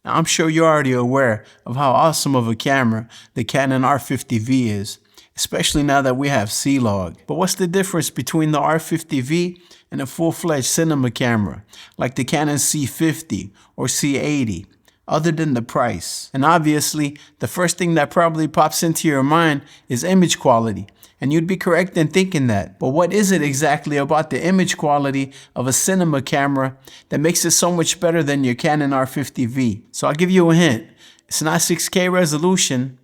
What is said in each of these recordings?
Now, I'm sure you're already aware of how awesome of a camera the Canon R50V is, especially now that we have C-Log. But what's the difference between the R50V and a full-fledged cinema camera, like the Canon C50 or C80, other than the price? And obviously, the first thing that probably pops into your mind is image quality. And you'd be correct in thinking that. But what is it exactly about the image quality of a cinema camera that makes it so much better than your Canon R50V? So I'll give you a hint. It's not 6K resolution,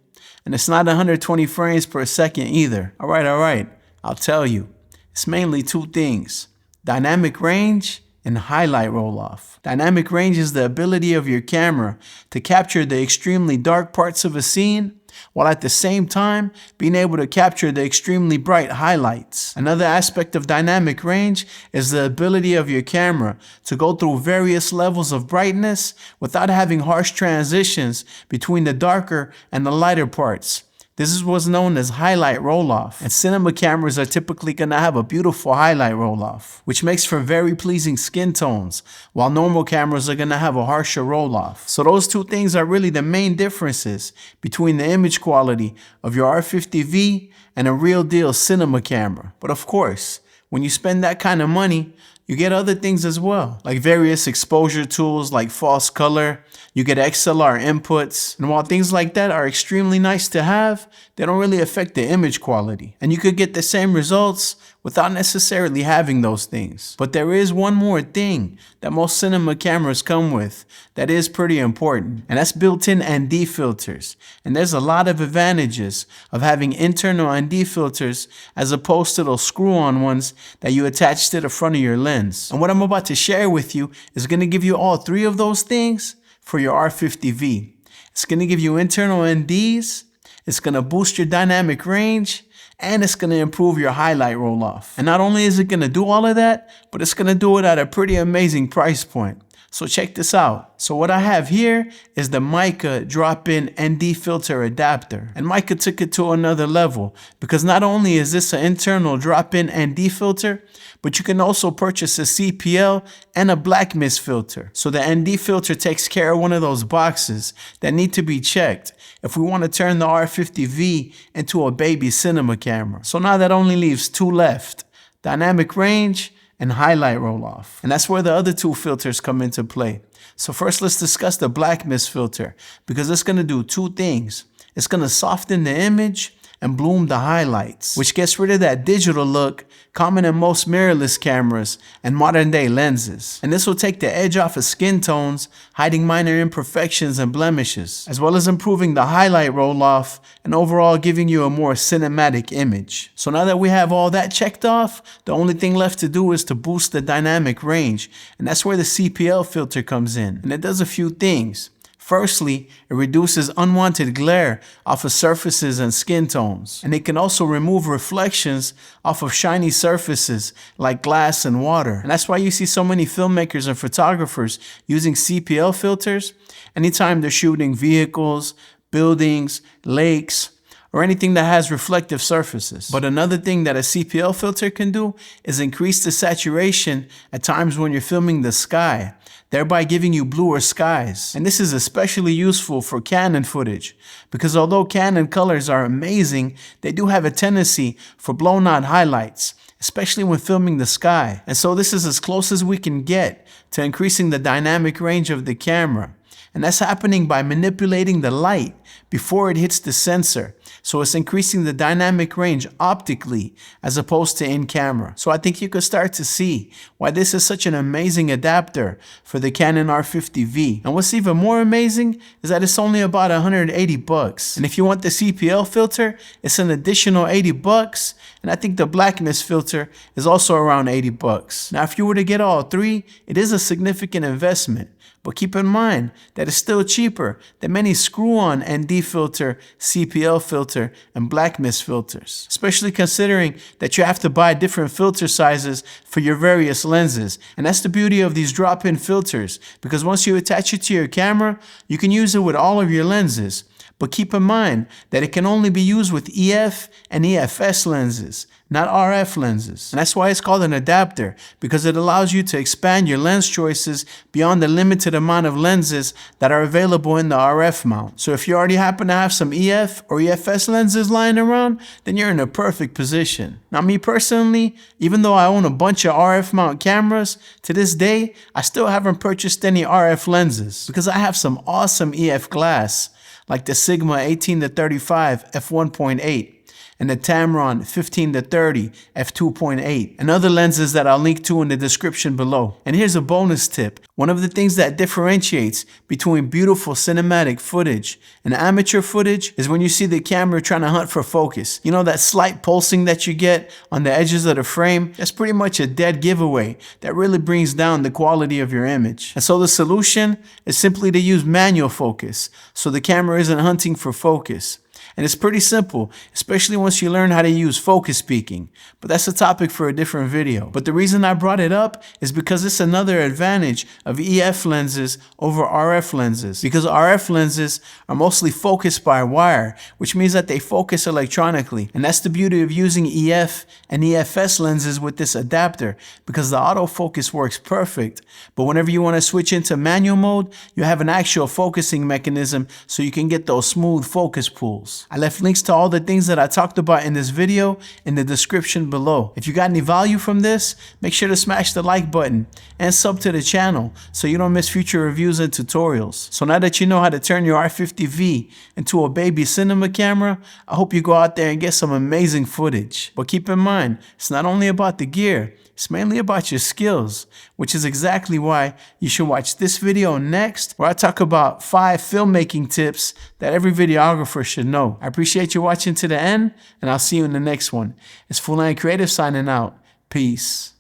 and it's not 120 frames per second either. All right, I'll tell you. It's mainly two things: dynamic range and highlight roll-off. Dynamic range is the ability of your camera to capture the extremely dark parts of a scene while at the same time being able to capture the extremely bright highlights. Another aspect of dynamic range is the ability of your camera to go through various levels of brightness without having harsh transitions between the darker and the lighter parts. This is what's known as highlight roll-off, and cinema cameras are typically going to have a beautiful highlight roll-off, which makes for very pleasing skin tones, while normal cameras are going to have a harsher roll-off. So those two things are really the main differences between the image quality of your R50V and a real deal cinema camera. But of course, when you spend that kind of money, you get other things as well, like various exposure tools like false color. You get XLR inputs. And while things like that are extremely nice to have, they don't really affect the image quality. And you could get the same results without necessarily having those things. But there is one more thing that most cinema cameras come with that is pretty important, and that's built-in ND filters. And there's a lot of advantages of having internal ND filters as opposed to those screw-on ones that you attach to the front of your lens. And what I'm about to share with you is going to give you all three of those things for your R50V. It's going to give you internal NDs, it's going to boost your dynamic range, and it's going to improve your highlight roll-off. And not only is it going to do all of that, but it's going to do it at a pretty amazing price point. So check this out. So what I have here is the Mica drop-in ND filter adapter. And Mica took it to another level, because not only is this an internal drop-in ND filter, but you can also purchase a CPL and a black mist filter. So the ND filter takes care of one of those boxes that need to be checked if we want to turn the R50V into a baby cinema camera. So now that only leaves two left: dynamic range and highlight roll-off. And that's where the other two filters come into play. So first, let's discuss the black mist filter, because it's going to do two things. It's going to soften the image and bloom the highlights, which gets rid of that digital look common in most mirrorless cameras and modern day lenses. And this will take the edge off of skin tones, hiding minor imperfections and blemishes, as well as improving the highlight roll-off and overall giving you a more cinematic image. So now that we have all that checked off, the only thing left to do is to boost the dynamic range, and that's where the CPL filter comes in. And it does a few things. Firstly, it reduces unwanted glare off of surfaces and skin tones. And it can also remove reflections off of shiny surfaces like glass and water. And that's why you see so many filmmakers and photographers using CPL filters anytime they're shooting vehicles, buildings, lakes, or anything that has reflective surfaces. But another thing that a CPL filter can do is increase the saturation at times when you're filming the sky, thereby giving you bluer skies. And this is especially useful for Canon footage, because although Canon colors are amazing, they do have a tendency for blown out highlights, especially when filming the sky. And so this is as close as we can get to increasing the dynamic range of the camera. And that's happening by manipulating the light before it hits the sensor. So it's increasing the dynamic range optically as opposed to in camera. So I think you could start to see why this is such an amazing adapter for the Canon R50V. And what's even more amazing is that it's only about $180. And if you want the CPL filter, it's an additional $80. And I think the black mist filter is also around $80. Now, if you were to get all three, it is a significant investment. But keep in mind that it's still cheaper than many screw-on ND filter, CPL filter, and black mist filters, especially considering that you have to buy different filter sizes for your various lenses. And that's the beauty of these drop-in filters, because once you attach it to your camera, you can use it with all of your lenses. But keep in mind that it can only be used with EF and EFS lenses, not RF lenses. And that's why it's called an adapter, because it allows you to expand your lens choices beyond the limited amount of lenses that are available in the RF mount. So if you already happen to have some EF or EFS lenses lying around, then you're in a perfect position. Now, me personally, even though I own a bunch of RF mount cameras, to this day, I still haven't purchased any RF lenses because I have some awesome EF glass, like the Sigma 18-35 f1.8 and the Tamron 15-30 f2.8 and other lenses that I'll link to in the description below. And here's a bonus tip. One of the things that differentiates between beautiful cinematic footage and amateur footage is when you see the camera trying to hunt for focus. You know that slight pulsing that you get on the edges of the frame? That's pretty much a dead giveaway that really brings down the quality of your image. And so the solution is simply to use manual focus, so the camera isn't hunting for focus. And it's pretty simple, especially once you learn how to use focus peaking. But that's a topic for a different video. But the reason I brought it up is because it's another advantage of EF lenses over RF lenses. Because RF lenses are mostly focused by wire, which means that they focus electronically. And that's the beauty of using EF and EFS lenses with this adapter, because the autofocus works perfect. But whenever you want to switch into manual mode, you have an actual focusing mechanism so you can get those smooth focus pulls. I left links to all the things that I talked about in this video in the description below. If you got any value from this, make sure to smash the like button and sub to the channel so you don't miss future reviews and tutorials. So now that you know how to turn your R50V into a baby cinema camera, I hope you go out there and get some amazing footage. But keep in mind, it's not only about the gear, it's mainly about your skills, which is exactly why you should watch this video next, where I talk about 5 filmmaking tips that every videographer should know. I appreciate you watching to the end, and I'll see you in the next one. It's Full Line Creative signing out. Peace.